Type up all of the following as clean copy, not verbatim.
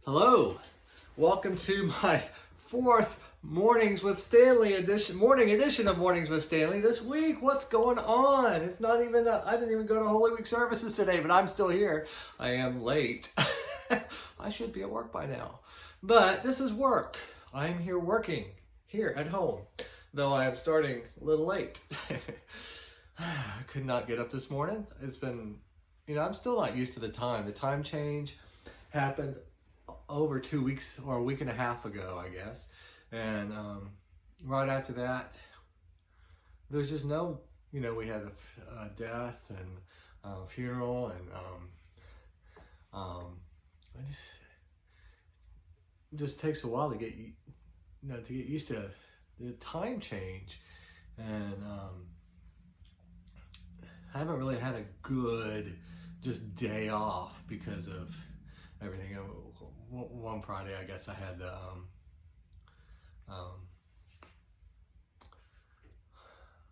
Hello, welcome to my fourth Morning edition of Mornings with Stanley. This week, what's going on? It's not even, I didn't even go to Holy Week services today, but I'm still here. I am late. I should be at work by now, but this is work. I'm here working here at home, though I am starting a little late. I could not get up this morning. It's been, I'm still not used to the time. The time change happened over 2 weeks or a week and a half ago, I guess. And right after that, there's just no, we had a death and funeral, and it just takes a while to get used to the time change. And I haven't really had a good just day off because of everything. One Friday, I guess I had the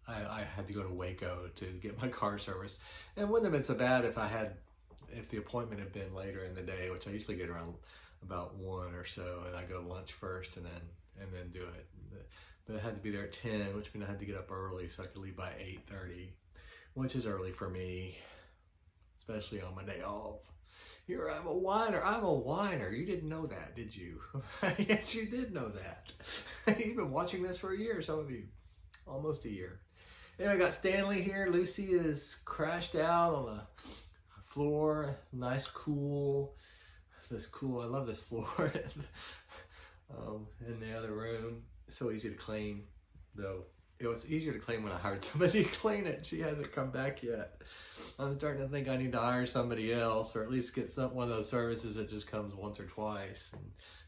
I had to go to Waco to get my car serviced, and it wouldn't have been so bad if the appointment had been later in the day, which I usually get around about 1 or so, and I go to lunch first and then do it. But I had to be there at 10, which means I had to get up early so I could leave by 8:30, which is early for me, especially on my day off. Here, I'm a whiner. You didn't know that, did you? Yes, you did know that. You've been watching this for a year, some of you. Almost a year. Anyway, I got Stanley here. Lucy is crashed out on the floor. Nice, cool. I love this floor. In the other room. It's so easy to clean, though. It was easier to clean when I hired somebody to clean it. She hasn't come back yet. I'm starting to think I need to hire somebody else, or at least get one of those services that just comes once or twice and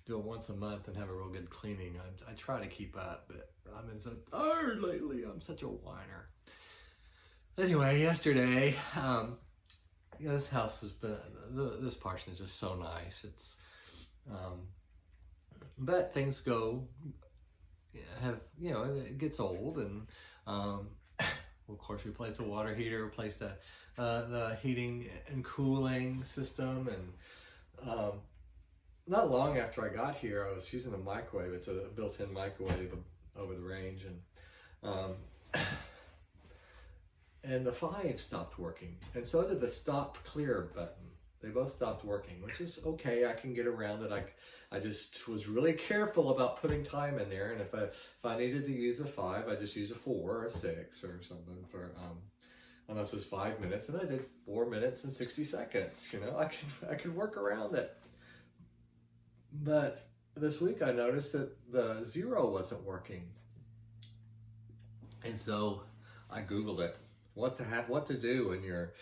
do it once a month and have a real good cleaning. I try to keep up, but I've been so tired lately. I'm such a whiner. Anyway, yesterday, this house has been, this portion is just so nice. It's, but things go. It gets old, and of course we replaced the water heater, replaced the heating and cooling system, and not long after I got here, I was using the microwave. It's a built-in microwave over the range, and the 5 stopped working, and so did the stop clear button. They both stopped working, which is okay. I can get around it. I just was really careful about putting time in there, and if I needed to use a 5, I just use a 4 or a 6 or something for unless it was 5 minutes, and I did 4 minutes and 60 seconds. I could work around it. But this week I noticed that the 0 wasn't working, and so I Googled it. What to do when you're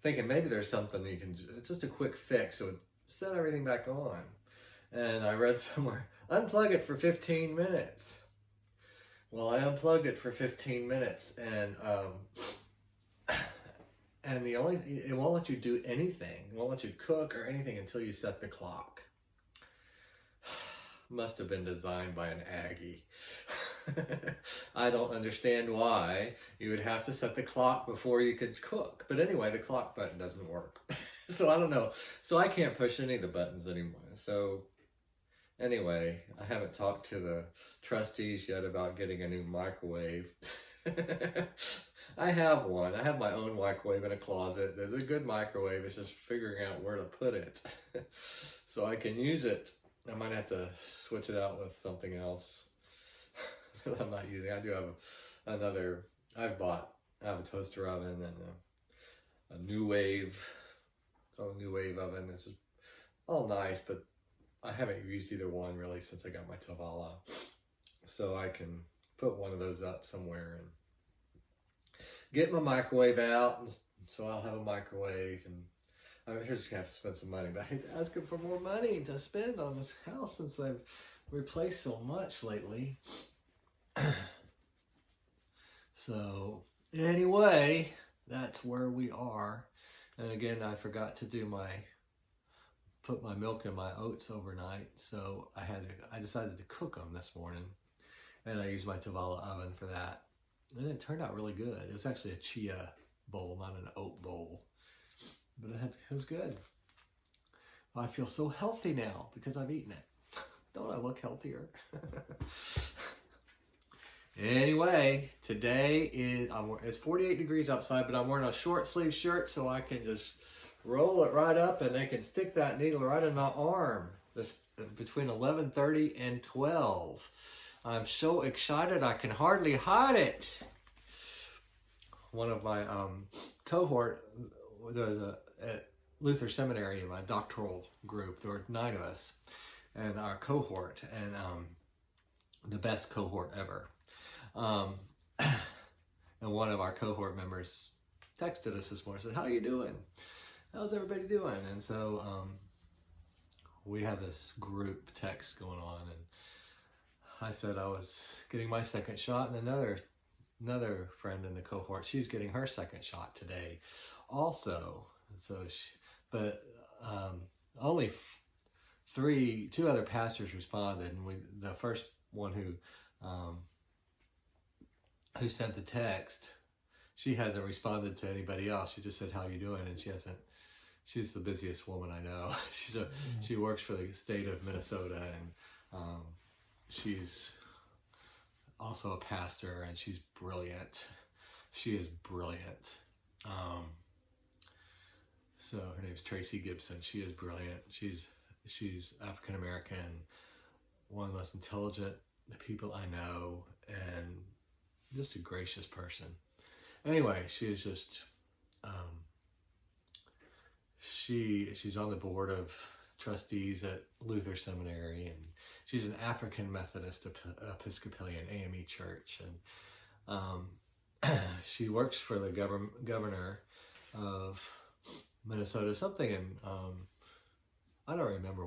thinking maybe there's something you can, it's just a quick fix, so set everything back on. And I read somewhere, unplug it for 15 minutes. Well, I unplugged it for 15 minutes, and it won't let you do anything. It won't let you cook or anything until you set the clock. Must have been designed by an Aggie. I don't understand why you would have to set the clock before you could cook. But anyway, the clock button doesn't work. So I don't know. So I can't push any of the buttons anymore. So anyway, I haven't talked to the trustees yet about getting a new microwave. I have one. I have my own microwave in a closet. There's a good microwave. It's just figuring out where to put it so I can use it. I might have to switch it out with something else that I'm not using. I do have another. I have a toaster oven and a New Wave oven. It's just all nice, but I haven't used either one really since I got my Tavala. So I can put one of those up somewhere and get my microwave out, and so I'll have a microwave. And I'm just gonna have to spend some money, but I hate to ask him for more money to spend on this house since I've replaced so much lately. So anyway, that's where we are. And again, I forgot to put my milk in my oats overnight, so I decided to cook them this morning, and I used my Tavala oven for that, and it turned out really good. It was actually a chia bowl, not an oat bowl. But it was good. I feel so healthy now because I've eaten it. Don't I look healthier? Anyway, today it's 48 degrees outside, but I'm wearing a short sleeve shirt so I can just roll it right up and they can stick that needle right in my arm. This between 11:30 and 12. I'm so excited I can hardly hide it. One of my cohort, there was at Luther Seminary, my doctoral group, there were 9 of us, and our cohort, and the best cohort ever. And one of our cohort members texted us this morning and said, "How you doing? How's everybody doing?" And so we have this group text going on, and I said I was getting my second shot, and another friend in the cohort, she's getting her second shot today also. And so but only two other pastors responded, and the first one who sent the text, she hasn't responded to anybody else. She just said, "How you doing?" And she's the busiest woman I know. She works for the state of Minnesota, and she's also a pastor, and she's brilliant. She is brilliant. So her name's Tracy Gibson. She is brilliant. She's African American, one of the most intelligent people I know, and just a gracious person. Anyway, she is just she's on the board of trustees at Luther Seminary, and she's an African Methodist Episcopalian AME church, and she works for the governor of Minnesota, something in I don't remember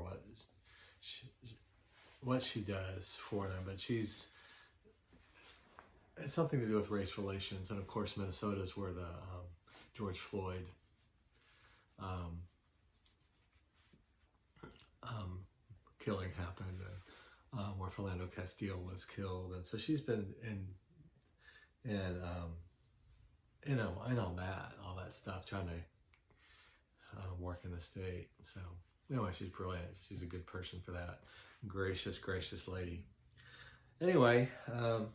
what she does for them, but it's something to do with race relations. And of course, Minnesota is where the George Floyd killing happened, where Philando Castile was killed. And so she's been in all that stuff, trying to work in the state. So anyway, she's brilliant. She's a good person for that. Gracious lady. Anyway, I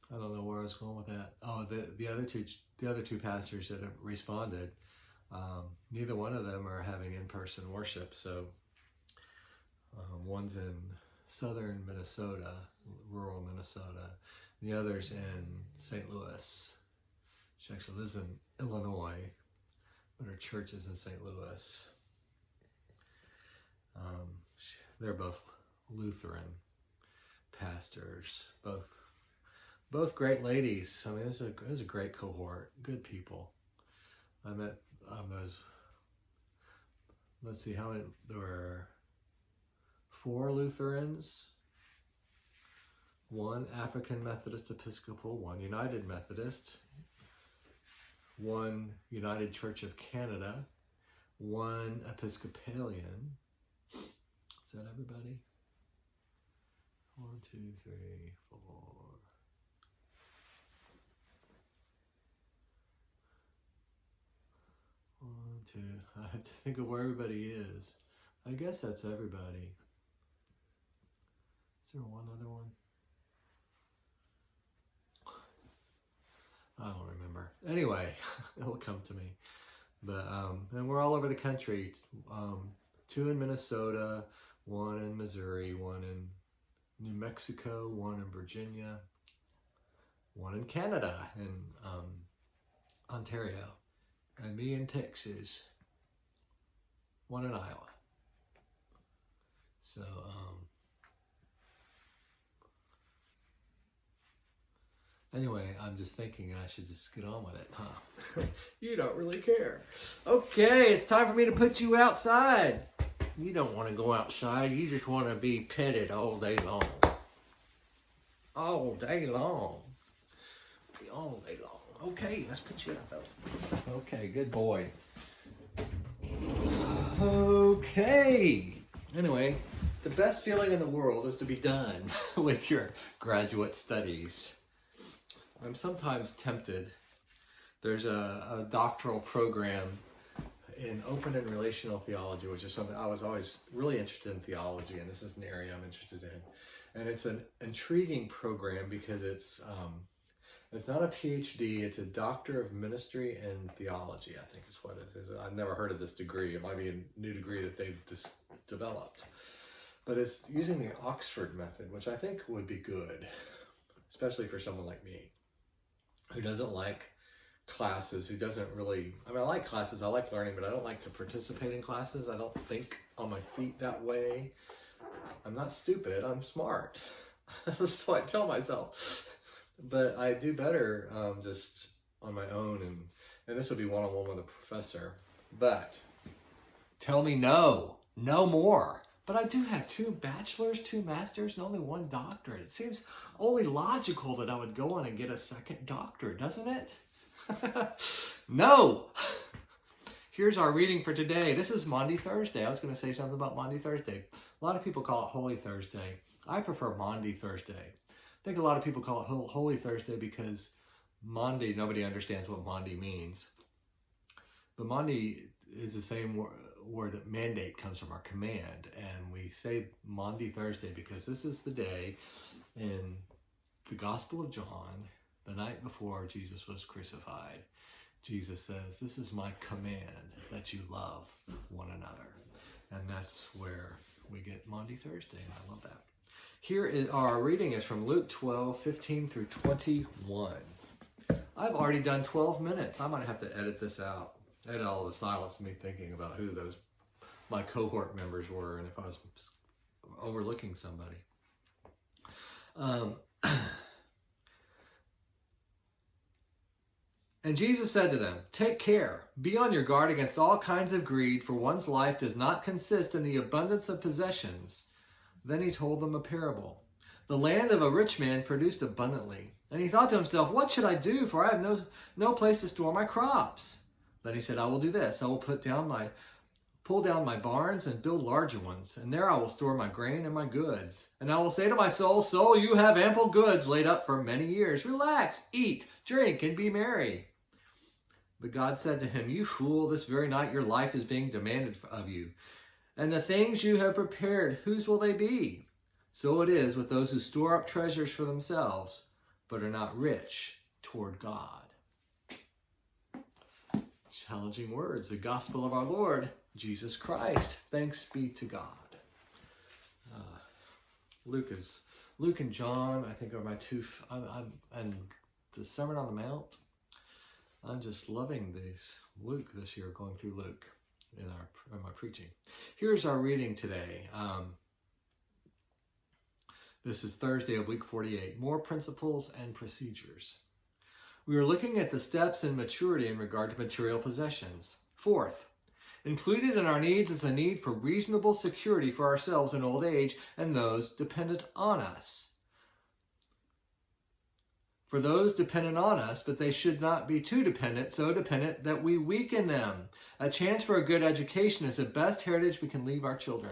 don't know where I was going with that. Oh, the other two pastors that have responded, neither one of them are having in-person worship. So one's in southern Minnesota, rural Minnesota. The other's in St. Louis. She actually lives in Illinois, but her church is in St. Louis. They're both Lutheran pastors, both great ladies. I mean, it was a great cohort, good people. I met those. Let's see how many. There were 4 Lutherans, 1 African Methodist Episcopal, 1 United Methodist, 1 United Church of Canada, 1 Episcopalian. Is that everybody? 1, 2, 3, 4. 1, 2. I have to think of where everybody is. I guess that's everybody. Is there one other one? I don't remember. Anyway, it'll come to me. But and we're all over the country. 2 in Minnesota, 1 in Missouri, 1 in New Mexico, 1 in Virginia, 1 in Canada, and Ontario, and me in Texas, 1 in Iowa. So anyway, I'm just thinking I should just get on with it, huh? You don't really care. Okay, it's time for me to put you outside. You don't want to go outside. You just want to be petted all day long. All day long. All day long. Okay, let's put you out though. Okay, good boy. Okay. Anyway, the best feeling in the world is to be done with your graduate studies. I'm sometimes tempted. There's a doctoral program in open and relational theology, which is something I was always really interested in theology, and this is an area I'm interested in. And it's an intriguing program because it's not a PhD, it's a Doctor of Ministry and Theology, I think is what it is. I've never heard of this degree. It might be a new degree that they've just developed. But it's using the Oxford method, which I think would be good, especially for someone like me, who doesn't like classes, who doesn't really, I mean, I like classes, I like learning, but I don't like to participate in classes. I don't think on my feet that way. I'm not stupid, I'm smart. So I tell myself. But I do better just on my own, and this would be one-on-one with a professor. But tell me no more. But I do have 2 bachelors, 2 masters, and only 1 doctorate. It seems only logical that I would go on and get a 2nd doctorate, doesn't it? No! Here's our reading for today. This is Maundy Thursday. I was going to say something about Maundy Thursday. A lot of people call it Holy Thursday. I prefer Maundy Thursday. I think a lot of people call it Holy Thursday because Maundy, nobody understands what Maundy means. But Maundy is the same word that mandate comes from our command. And we say Maundy Thursday because this is the day in the Gospel of John, the night before Jesus was crucified. Jesus says, this is my command, that you love one another. And that's where we get Maundy Thursday, and I love that. Here is our reading is from Luke 12:15 through 21. I've already done 12 minutes. I might have to edit this out. Edit all the silence of me thinking about who my cohort members were and if I was overlooking somebody. And Jesus said to them, take care, be on your guard against all kinds of greed, for one's life does not consist in the abundance of possessions. Then he told them a parable. The land of a rich man produced abundantly. And he thought to himself, what should I do? For I have no place to store my crops. Then he said, I will do this. I will pull down my barns and build larger ones. And there I will store my grain and my goods. And I will say to my soul, soul, you have ample goods laid up for many years. Relax, eat, drink, and be merry. But God said to him, you fool, this very night your life is being demanded of you. And the things you have prepared, whose will they be? So it is with those who store up treasures for themselves, but are not rich toward God. Challenging words, the gospel of our Lord, Jesus Christ. Thanks be to God. Luke and John, I think, are my 2, and the Sermon on the Mount. I'm just loving Luke this year, going through Luke in my preaching. Here's our reading today. This is Thursday of week 48. More principles and procedures. We are looking at the steps in maturity in regard to material possessions. 4th, included in our needs is a need for reasonable security for ourselves in old age and those dependent on us. For those dependent on us, but they should not be too dependent, so dependent that we weaken them. A chance for a good education is the best heritage we can leave our children.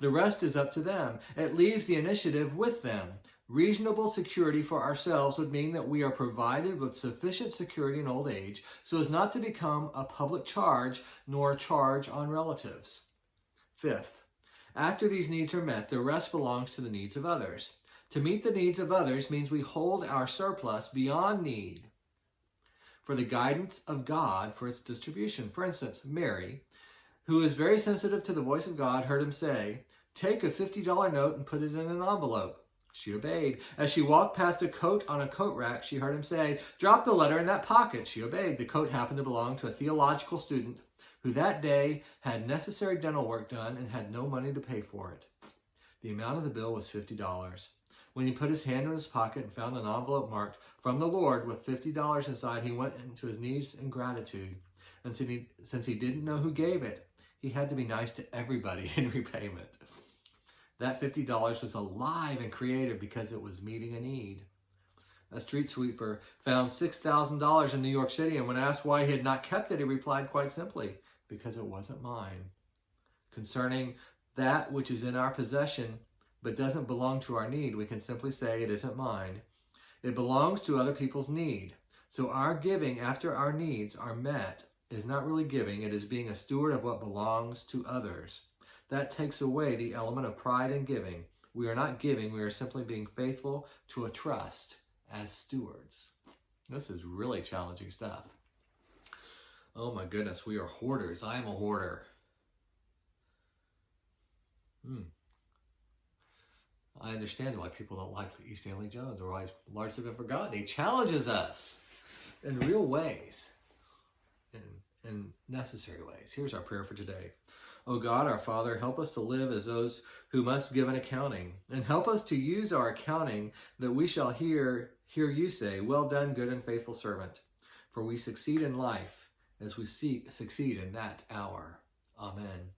The rest is up to them. It leaves the initiative with them. Reasonable security for ourselves would mean that we are provided with sufficient security in old age so as not to become a public charge nor a charge on relatives. 5th, after these needs are met, the rest belongs to the needs of others. To meet the needs of others means we hold our surplus beyond need for the guidance of God for its distribution. For instance, Mary, who is very sensitive to the voice of God, heard him say, take a $50 note and put it in an envelope. She obeyed. As she walked past a coat on a coat rack, she heard him say, drop the letter in that pocket. She obeyed. The coat happened to belong to a theological student who that day had necessary dental work done and had no money to pay for it. The amount of the bill was $50. When he put his hand in his pocket and found an envelope marked, from the Lord, with $50 inside, he went into his knees in gratitude. And since he didn't know who gave it, he had to be nice to everybody in repayment. That $50 was alive and creative because it was meeting a need. A street sweeper found $6,000 in New York City, and when asked why he had not kept it, he replied quite simply, because it wasn't mine. Concerning that which is in our possession, but doesn't belong to our need, we can simply say it isn't mine. It belongs to other people's need. So our giving after our needs are met is not really giving. It is being a steward of what belongs to others. That takes away the element of pride in giving. We are not giving. We are simply being faithful to a trust as stewards. This is really challenging stuff. Oh my goodness, we are hoarders. I am a hoarder. I understand why people don't like E. Stanley Jones, or why he's largely been forgotten. He challenges us in real ways, in necessary ways. Here's our prayer for today. Oh God, our Father, help us to live as those who must give an accounting, and help us to use our accounting that we shall hear you say, well done, good and faithful servant. For we succeed in life as we succeed in that hour. Amen.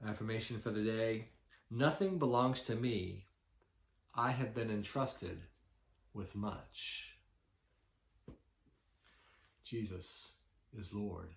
Affirmation for the day. Nothing belongs to me. I have been entrusted with much. Jesus is Lord.